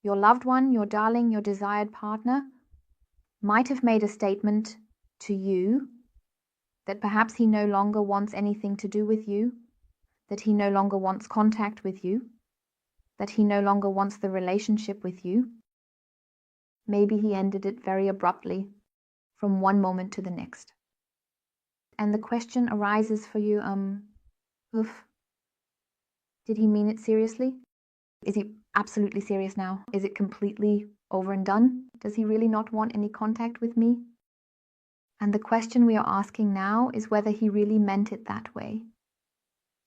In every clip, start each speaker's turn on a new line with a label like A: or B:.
A: Your loved one, your darling, your desired partner might have made a statement to you that perhaps he no longer wants anything to do with you, that he no longer wants contact with you, that he no longer wants the relationship with you. Maybe he ended it very abruptly from one moment to the next. And the question arises for you, oof, did he mean it seriously? Is he absolutely serious now? Is it completely over and done? Does he really not want any contact with me? And the question we are asking now is whether he really meant it that way.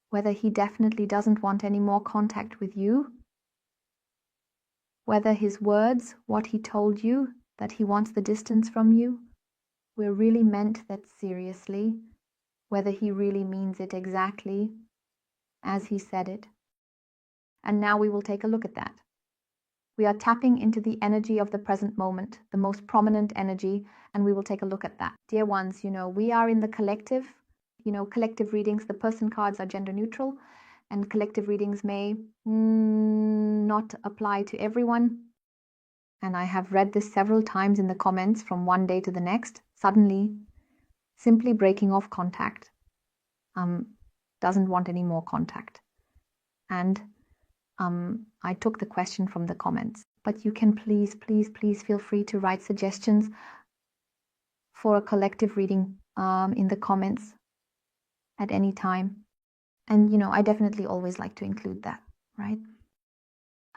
A: Whether he definitely doesn't want any more contact with you. Whether his words, what he told you, that he wants the distance from you, were really meant that seriously. Whether he really means it exactly as he said it. And now we will take a look at that. We are tapping into the energy of the present moment, the most prominent energy, and we will take a look at that. Dear ones, we are in the collective. Collective readings, the person cards are gender neutral, and collective readings may not apply to everyone. And I have read this several times in the comments from one day to the next. Suddenly, simply breaking off contact, doesn't want any more contact. And I took the question from the comments, but you can please feel free to write suggestions for a collective reading in the comments at any time. And, I definitely always like to include that, right?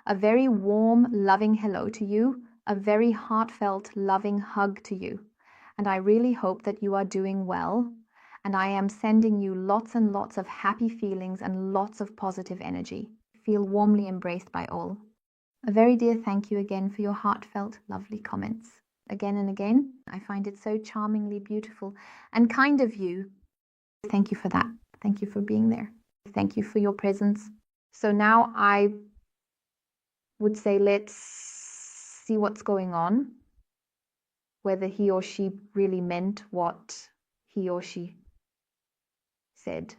A: A very warm, loving hello to you, a very heartfelt, loving hug to you. And I really hope that you are doing well. And I am sending you lots and lots of happy feelings and lots of positive energy. Feel warmly embraced by all. A very dear thank you again for your heartfelt, lovely comments. Again and again, I find it so charmingly beautiful and kind of you. Thank you for that. Thank you for being there. Thank you for your presence. So now I would say let's see what's going on, whether he or she really meant what he or she said.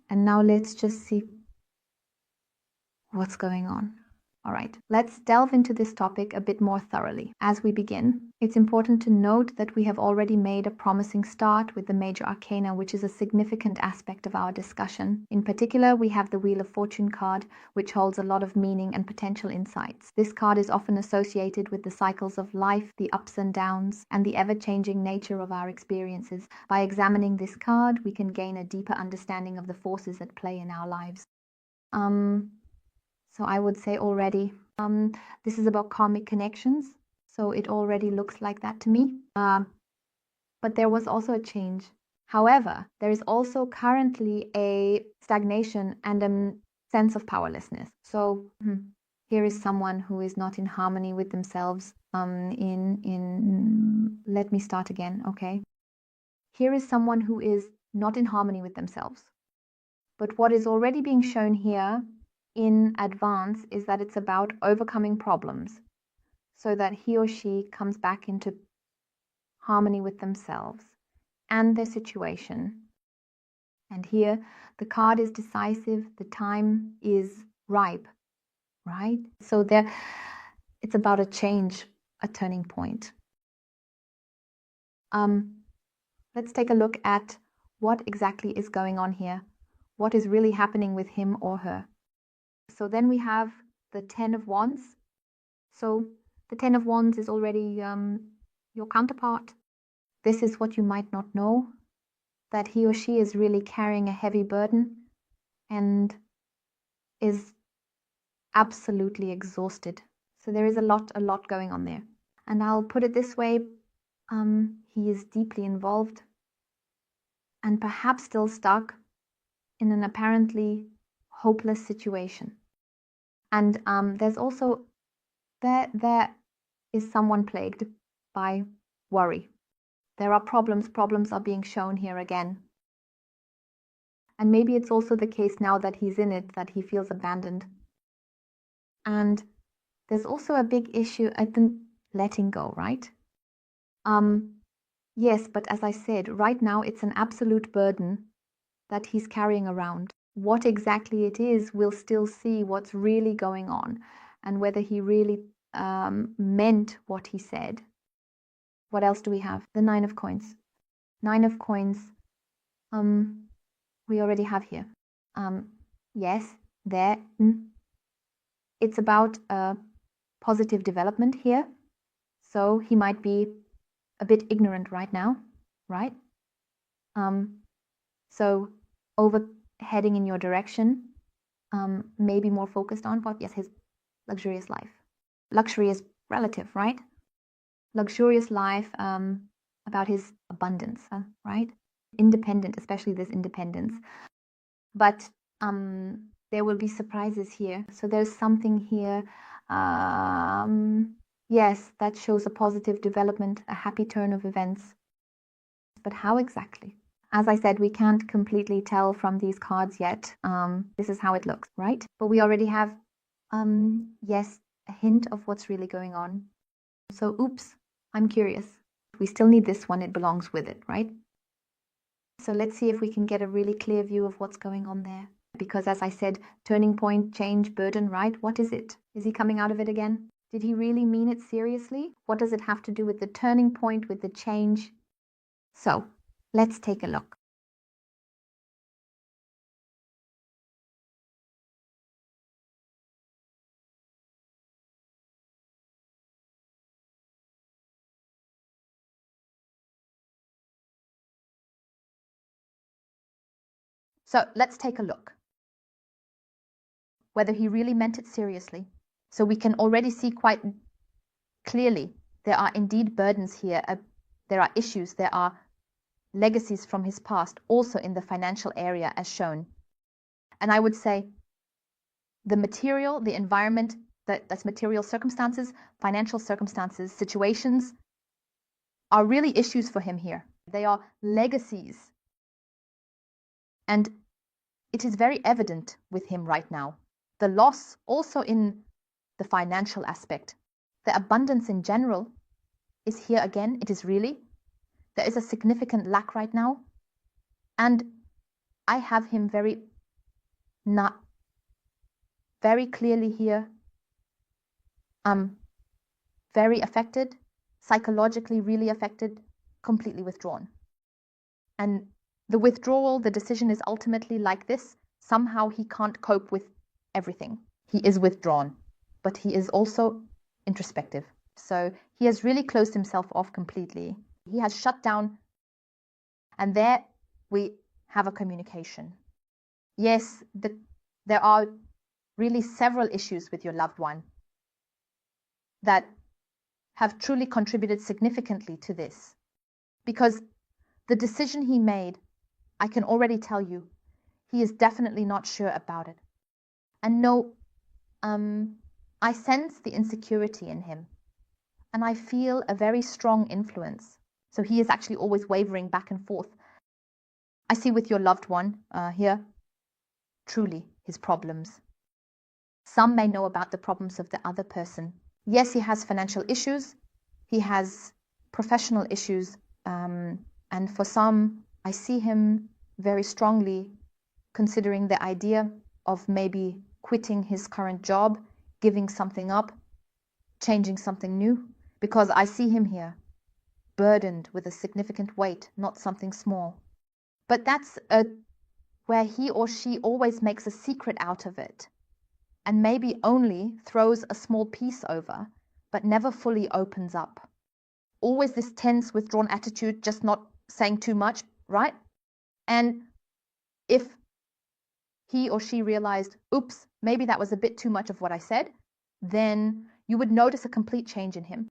A: And now let's just see what's going on. All right, let's delve into this topic a bit more thoroughly. As we begin, it's important to note that we have already made a promising start with the major arcana, which is a significant aspect of our discussion. In particular, we have the Wheel of Fortune card, which holds a lot of meaning and potential insights. This card is often associated with the cycles of life, the ups and downs, and the ever-changing nature of our experiences. By examining this card, we can gain a deeper understanding of the forces at play in our lives. So I would say already, this is about karmic connections. So it already looks like that to me. But there was also a change. However, there is also currently a stagnation and a sense of powerlessness. So here is someone who is not in harmony with themselves. Let me start again, okay? Here is someone who is not in harmony with themselves. But what is already being shown here in advance is that it's about overcoming problems so that he or she comes back into harmony with themselves and their situation. And here the card is decisive, the time is ripe, right? So it's about a change, a turning point. Let's take a look at what exactly is going on here. What is really happening with him or her? So then we have the Ten of Wands. So the Ten of Wands is already your counterpart. This is what you might not know, that he or she is really carrying a heavy burden and is absolutely exhausted. So there is a lot going on there. And I'll put it this way, he is deeply involved and perhaps still stuck in an apparently hopeless situation. And there's also, there is someone plagued by worry. There are problems are being shown here again. And maybe it's also the case now that he's in it, that he feels abandoned. And there's also a big issue at the letting go, right? Yes, but as I said, right now it's an absolute burden that he's carrying around. What exactly it is, we'll still see what's really going on. and whether he really meant what he said. What else do we have? The Nine of Coins. Nine of Coins, we already have here. Yes, there. It's about positive development here. So he might be a bit ignorant right now, right? So over heading in your direction, maybe more focused on, but yes, his luxurious life. Luxury is relative, right? Luxurious life, about his abundance, right? Independent, especially this independence. But there will be surprises here. So there's something here, yes, that shows a positive development, a happy turn of events. But how exactly? As I said, we can't completely tell from these cards yet. This is how it looks, right? But we already have, yes, a hint of what's really going on. So, oops, I'm curious. We still need this one. It belongs with it, right? So let's see if we can get a really clear view of what's going on there. Because as I said, turning point, change, burden, right? What is it? Is he coming out of it again? Did he really mean it seriously? What does it have to do with the turning point, with the change? So let's take a look. So let's take a look. Whether he really meant it seriously. So we can already see quite clearly there are indeed burdens here. There are issues. There are legacies from his past, also in the financial area as shown. And I would say the material, the environment, that's material circumstances, financial circumstances, situations are really issues for him here. They are legacies. And it is very evident with him right now. The loss also in the financial aspect. The abundance in general is here again. It is really. There is a significant lack right now. And I have him very clearly here, very affected, psychologically really affected, completely withdrawn. And the withdrawal, the decision is ultimately like this. Somehow he can't cope with everything. He is withdrawn, but he is also introspective. So he has really closed himself off completely. He has shut down, and there we have a communication. Yes, there are really several issues with your loved one that have truly contributed significantly to this. Because the decision he made, I can already tell you, he is definitely not sure about it. And no, I sense the insecurity in him. And I feel a very strong influence. So he is actually always wavering back and forth. I see with your loved one here, truly his problems. Some may know about the problems of the other person. Yes, he has financial issues. He has professional issues. And for some, I see him very strongly considering the idea of maybe quitting his current job, giving something up, changing something new, because I see him here burdened with a significant weight, not something small. But that's where he or she always makes a secret out of it, and maybe only throws a small piece over, but never fully opens up. Always this tense, withdrawn attitude, just not saying too much, right? And if he or she realized, oops, maybe that was a bit too much of what I said, then you would notice a complete change in him.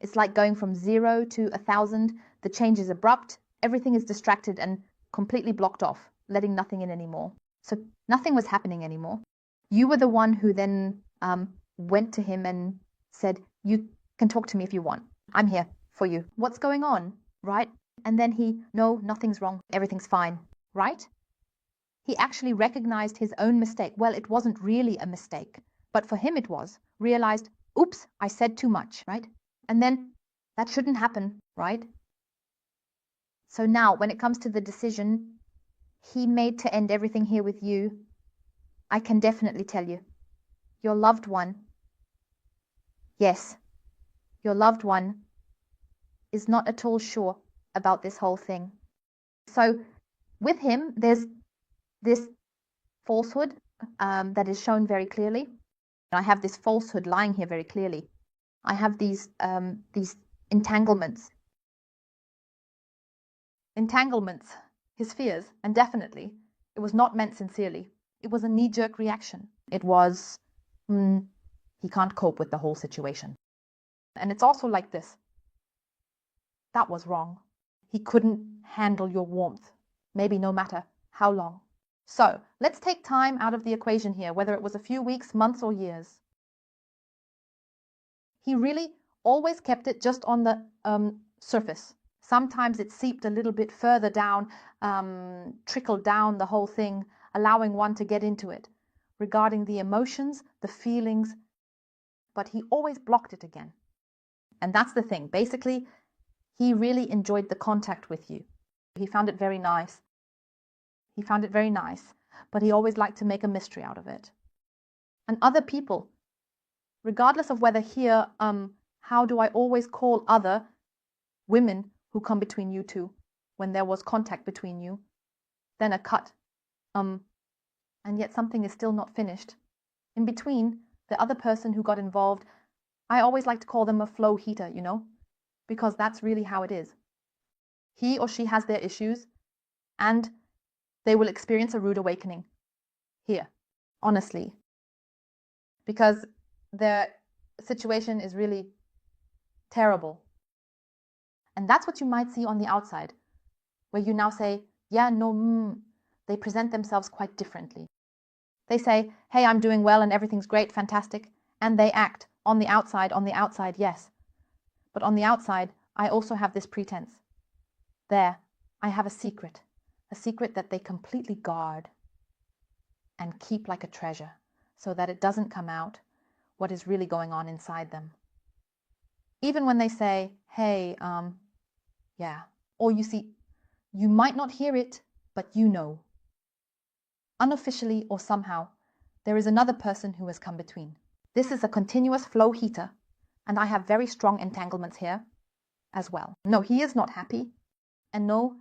A: It's like going from 0 to 1,000. The change is abrupt. Everything is distracted and completely blocked off, letting nothing in anymore. So nothing was happening anymore. You were the one who then went to him and said, you can talk to me if you want. I'm here for you. What's going on, right? And then no, nothing's wrong. Everything's fine, right? He actually recognized his own mistake. Well, it wasn't really a mistake, but for him it was. Realized, oops, I said too much, right? And then that shouldn't happen, right? So now, when it comes to the decision he made to end everything here with you, I can definitely tell you, your loved one, yes, your loved one is not at all sure about this whole thing. So with him, there's this falsehood that is shown very clearly. I have this falsehood lying here very clearly. I have these entanglements, his fears, and definitely it was not meant sincerely. It was a knee-jerk reaction. It was, he can't cope with the whole situation. And it's also like this. That was wrong. He couldn't handle your warmth, maybe no matter how long. So let's take time out of the equation here, whether it was a few weeks, months, or years. He really always kept it just on the surface. Sometimes it seeped a little bit further down, trickled down the whole thing, allowing one to get into it, regarding the emotions, the feelings, but he always blocked it again. And that's the thing. Basically, he really enjoyed the contact with you. He found it very nice. He found it very nice, but he always liked to make a mystery out of it. And other people, regardless of whether here, how do I always call other women who come between you two when there was contact between you, then a cut, and yet something is still not finished. In between, the other person who got involved, I always like to call them a flow heater, you know, because that's really how it is. He or she has their issues, and they will experience a rude awakening here, honestly, because their situation is really terrible. And that's what you might see on the outside, where you now say, yeah, no, they present themselves quite differently. They say, hey, I'm doing well and everything's great, fantastic, and they act on the outside, yes. But on the outside, I also have this pretense. There, I have a secret that they completely guard and keep like a treasure, so that it doesn't come out what is really going on inside them. Even when they say, hey, yeah, or you see, you might not hear it, but you know. Unofficially or somehow, there is another person who has come between. This is a continuous flow heater, and I have very strong entanglements here as well. No, he is not happy, and no,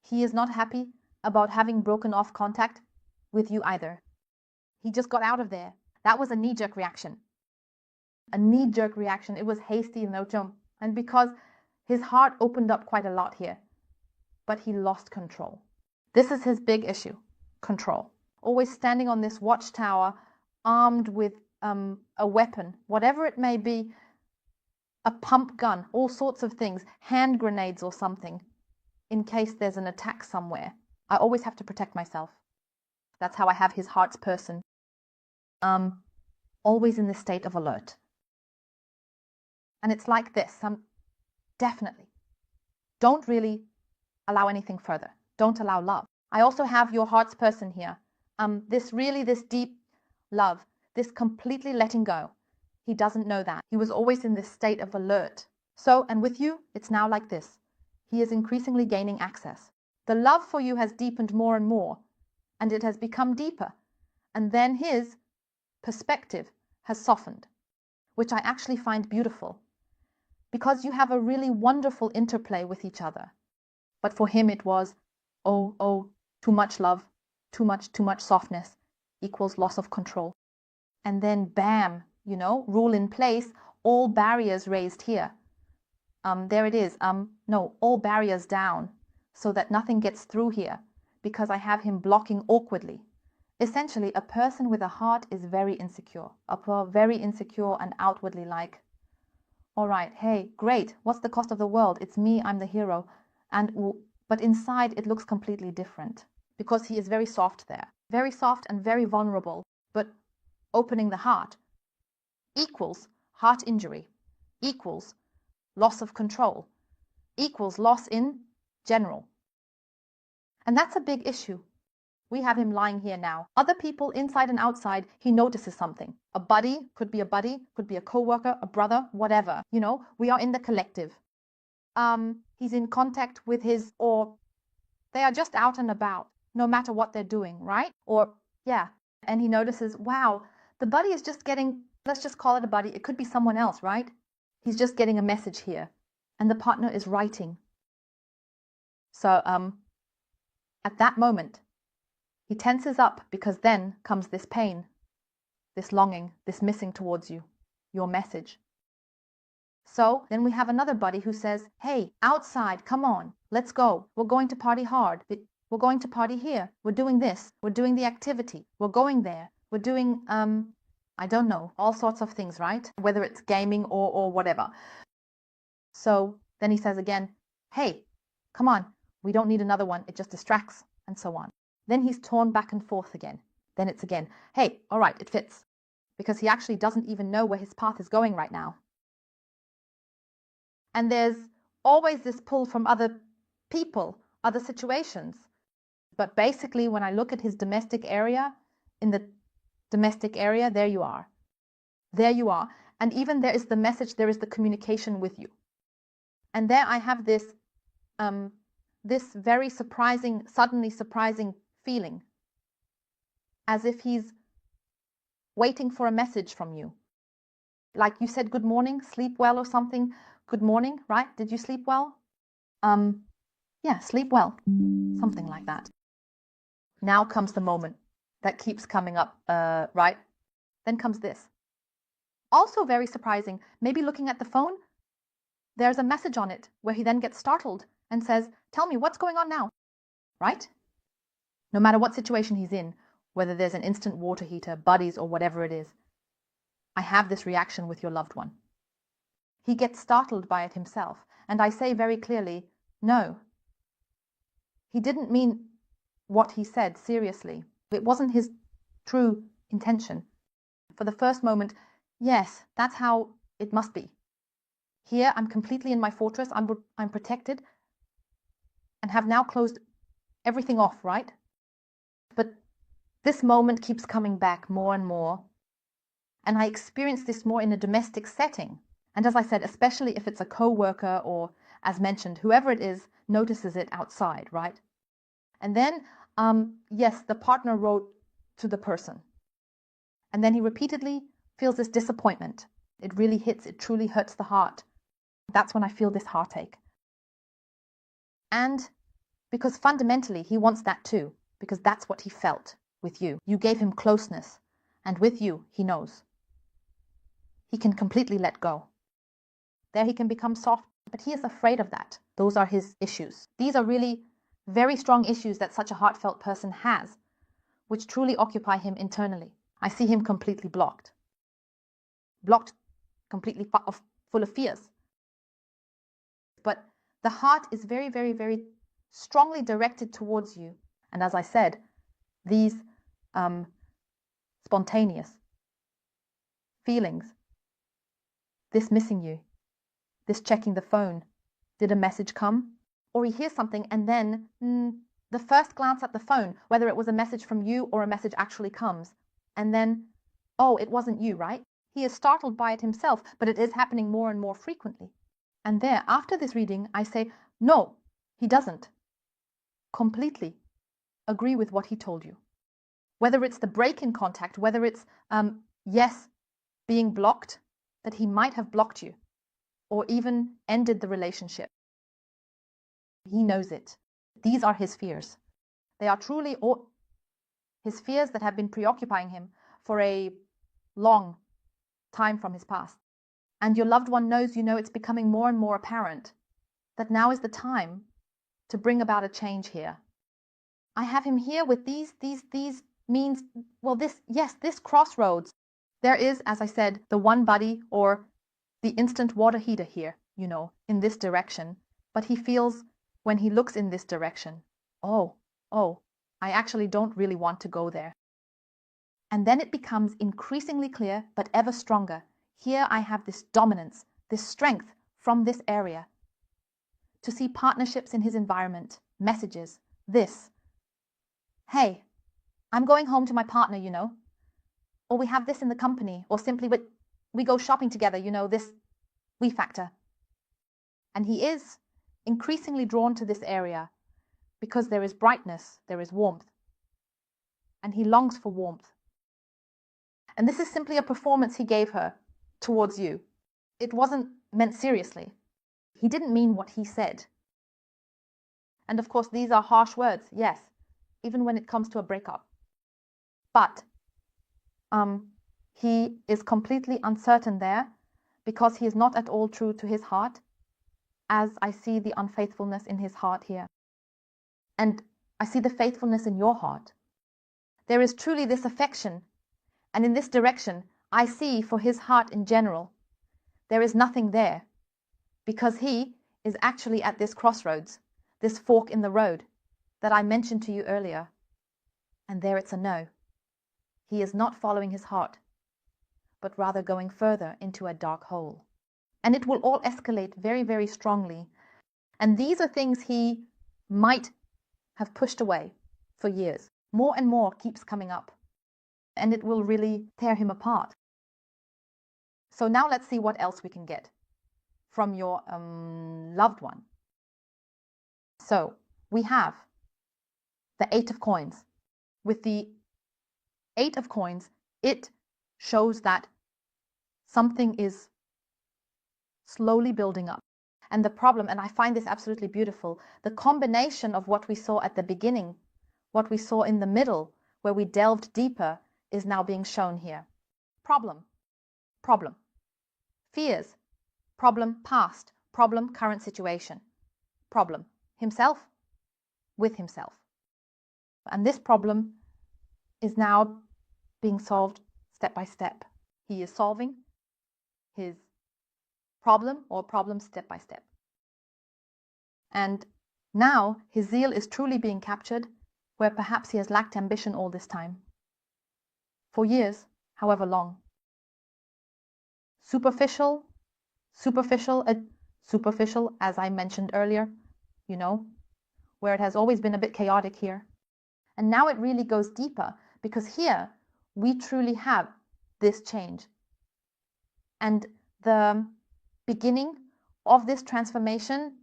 A: he is not happy about having broken off contact with you either. He just got out of there. That was a knee-jerk reaction. A knee-jerk reaction. It was hasty, and because his heart opened up quite a lot here, but he lost control. This is his big issue, control. Always standing on this watchtower, armed with a weapon, whatever it may be, a pump gun, all sorts of things, hand grenades or something, in case there's an attack somewhere. I always have to protect myself. That's how I have his heart's person. Always in this state of alert. And it's like this, definitely. Don't really allow anything further. Don't allow love. I also have your heart's person here. This deep love, this completely letting go. He doesn't know that. He was always in this state of alert. So, and with you, it's now like this. He is increasingly gaining access. The love for you has deepened more and more, and it has become deeper. And then his perspective has softened, which I actually find beautiful, because you have a really wonderful interplay with each other. But for him it was, oh, too much love, too much softness equals loss of control. And then bam, rule in place, all barriers raised here. There it is. No, all barriers down so that nothing gets through here, because I have him blocking awkwardly. Essentially, a person with a heart is very insecure, very insecure and outwardly like, all right, hey, great, what's the cost of the world? It's me, I'm the hero. But inside it looks completely different, because he is very soft there. Very soft and very vulnerable, but opening the heart equals heart injury, equals loss of control, equals loss in general. And that's a big issue. We have him lying here now. Other people, inside and outside, he notices something. A buddy, could be a co-worker, a brother, whatever. We are in the collective. He's in contact with or they are just out and about, no matter what they're doing, right? And he notices, wow, The buddy is just getting, let's just call it a buddy. It could be someone else, right? He's just getting a message here. And the partner is writing. So at that moment, he tenses up because then comes this pain, this longing, this missing towards you, your message. So then we have another buddy who says, hey, outside, come on, let's go. We're going to party hard. We're going to party here. We're doing this. We're doing the activity. We're going there. We're doing, I don't know, all sorts of things, right? Whether it's gaming or whatever. So then he says again, hey, come on, we don't need another one. It just distracts, and so on. Then he's torn back and forth again. Then it's again, hey, all right, it fits. Because he actually doesn't even know where his path is going right now. And there's always this pull from other people, other situations. But basically, when I look at his domestic area, in the domestic area, there you are. There you are. And even there is the message, there is the communication with you. And there I have this very surprising, suddenly surprising feeling, as if he's waiting for a message from you. Like you said, good morning, sleep well or something. Good morning, right? Did you sleep well? Yeah, sleep well. Something like that. Now comes the moment that keeps coming up, right? Then comes this. Also very surprising, maybe looking at the phone, there's a message on it where he then gets startled and says, tell me, what's going on now? Right? No matter what situation he's in, whether there's an instant water heater, buddies, or whatever it is, I have this reaction with your loved one. He gets startled by it himself, and I say very clearly, no. He didn't mean what he said seriously. It wasn't his true intention. For the first moment, yes, that's how it must be. Here, I'm completely in my fortress, I'm protected, and have now closed everything off, right? But this moment keeps coming back more and more, and I experience this more in a domestic setting. And as I said, especially if it's a co-worker or, as mentioned, whoever it is notices it outside, right? And then, yes, the partner wrote to the person. And then he repeatedly feels this disappointment. It really hits, it truly hurts the heart. That's when I feel this heartache. And because fundamentally he wants that too, because that's what he felt with you. You gave him closeness, and with you, he knows. He can completely let go. There he can become soft, but he is afraid of that. Those are his issues. These are really very strong issues that such a heartfelt person has, which truly occupy him internally. I see him completely blocked. Blocked, completely full of fears. But the heart is very, very, very strongly directed towards you. And as I said, these spontaneous feelings, this missing you, this checking the phone, did a message come? Or he hears something and then the first glance at the phone, whether it was a message from you or a message actually comes, and then, oh, it wasn't you, right? He is startled by it himself, but it is happening more and more frequently. And there, after this reading, I say, no, he doesn't. Completely agree with what he told you. Whether it's the break in contact, whether it's, yes, being blocked, that he might have blocked you, or even ended the relationship. He knows it. These are his fears. They are truly his fears that have been preoccupying him for a long time from his past. And your loved one knows, it's becoming more and more apparent that now is the time to bring about a change here. I have him here with these means, well, this crossroads. There is, as I said, the one buddy or the instant water heater here, in this direction. But he feels when he looks in this direction, oh, I actually don't really want to go there. And then it becomes increasingly clear, but ever stronger. Here I have this dominance, this strength from this area. To see partnerships in his environment, messages, this. Hey, I'm going home to my partner, Or we have this in the company, or simply we go shopping together, this we factor. And he is increasingly drawn to this area because there is brightness, there is warmth. And he longs for warmth.
B: And this is simply a performance he gave her towards you. It wasn't meant seriously. He didn't mean what he said. And of course, these are harsh words, yes, even when it comes to a breakup. But he is completely uncertain there because he is not at all true to his heart, as I see the unfaithfulness in his heart here. And I see the faithfulness in your heart. There is truly this affection, and in this direction, I see for his heart in general, there is nothing there, because he is actually at this crossroads, this fork in the road that I mentioned to you earlier. And there it's a no. He is not following his heart, but rather going further into a dark hole. And it will all escalate very, very strongly. And these are things he might have pushed away for years. More and more keeps coming up, and it will really tear him apart. So now let's see what else we can get from your loved one. So we have the 8 of coins. With the 8 of coins, it shows that something is slowly building up. And the problem, and I find this absolutely beautiful, the combination of what we saw at the beginning, what we saw in the middle, where we delved deeper, is now being shown here. Problem, problem. Fears, problem past, problem current situation. Problem, himself with himself. And this problem is now being solved step by step. He is solving his problem or problems step by step. And now his zeal is truly being captured, where perhaps he has lacked ambition all this time. For years, however long. Superficial, as I mentioned earlier, you know, where it has always been a bit chaotic here. And now it really goes deeper, because here we truly have this change. And the beginning of this transformation,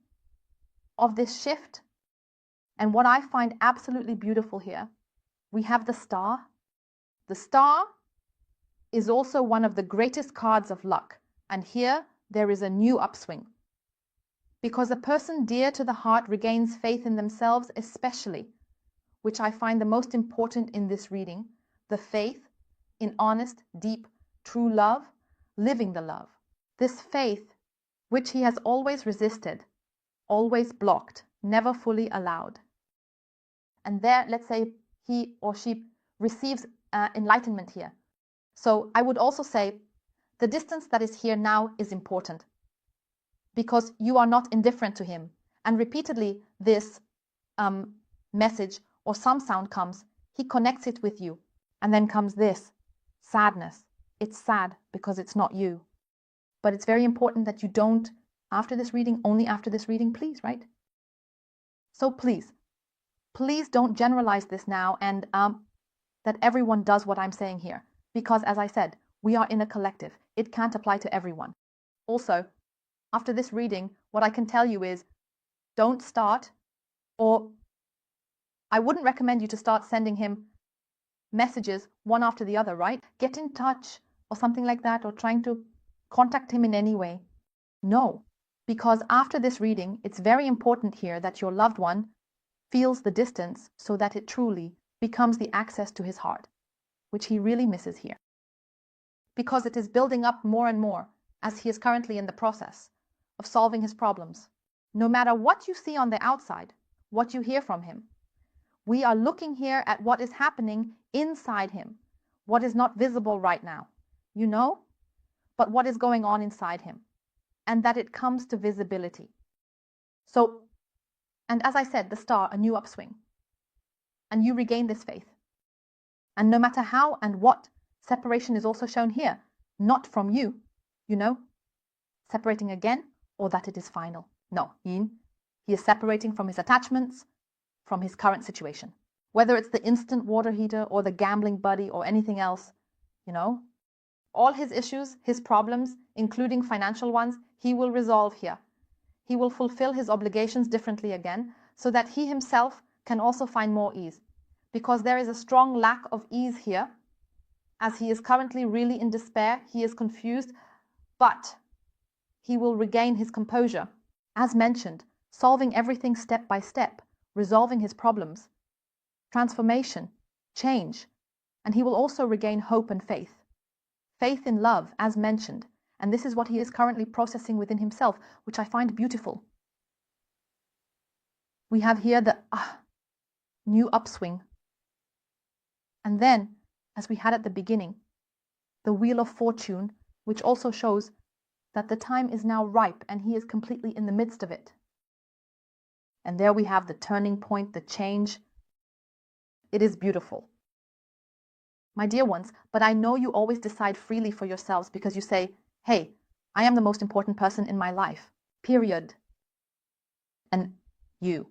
B: of this shift, and what I find absolutely beautiful here, we have the star. The star is also one of the greatest cards of luck. And here there is a new upswing. Because a person dear to the heart regains faith in themselves especially, which I find the most important in this reading, the faith in honest, deep, true love, living the love. This faith, which he has always resisted, always blocked, never fully allowed. And there, let's say he or she receives enlightenment here. So I would also say the distance that is here now is important, because you are not indifferent to him. And repeatedly this message or some sound comes, he connects it with you. And then comes this, sadness. It's sad because it's not you. But it's very important that you don't, after this reading, only after this reading, please, right? So please don't generalize this now and that everyone does what I'm saying here. Because as I said, we are in a collective. It can't apply to everyone. Also, after this reading, what I can tell you is don't start, or I wouldn't recommend you to start sending him messages one after the other, right? Get in touch or something like that, or trying to contact him in any way. No, because after this reading, it's very important here that your loved one feels the distance so that it truly becomes the access to his heart, which he really misses here. Because it is building up more and more as he is currently in the process of solving his problems. No matter what you see on the outside, what you hear from him, we are looking here at what is happening inside him, what is not visible right now, you know, but what is going on inside him, and that it comes to visibility. So, and as I said, the star, a new upswing, and you regain this faith. And no matter how and what, separation is also shown here, not from you, you know, separating again, or that it is final. No, Yin, he is separating from his attachments, from his current situation. Whether it's the instant water heater or the gambling buddy or anything else, you know, all his issues, his problems, including financial ones, he will resolve here. He will fulfill his obligations differently again, so that he himself can also find more ease. Because there is a strong lack of ease here, as he is currently really in despair, he is confused, but he will regain his composure. As mentioned, solving everything step by step, resolving his problems, transformation, change, and he will also regain hope and faith. Faith in love, as mentioned, and this is what he is currently processing within himself, which I find beautiful. We have here the new upswing. And then, as we had at the beginning, the Wheel of Fortune, which also shows that the time is now ripe and he is completely in the midst of it. And there we have the turning point, the change. It is beautiful. My dear ones, but I know you always decide freely for yourselves because you say, hey, I am the most important person in my life, period. And you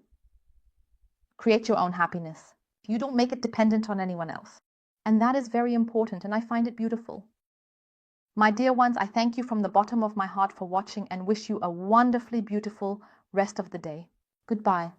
B: create your own happiness. You don't make it dependent on anyone else. And that is very important, and I find it beautiful. My dear ones, I thank you from the bottom of my heart for watching and wish you a wonderfully beautiful rest of the day. Goodbye.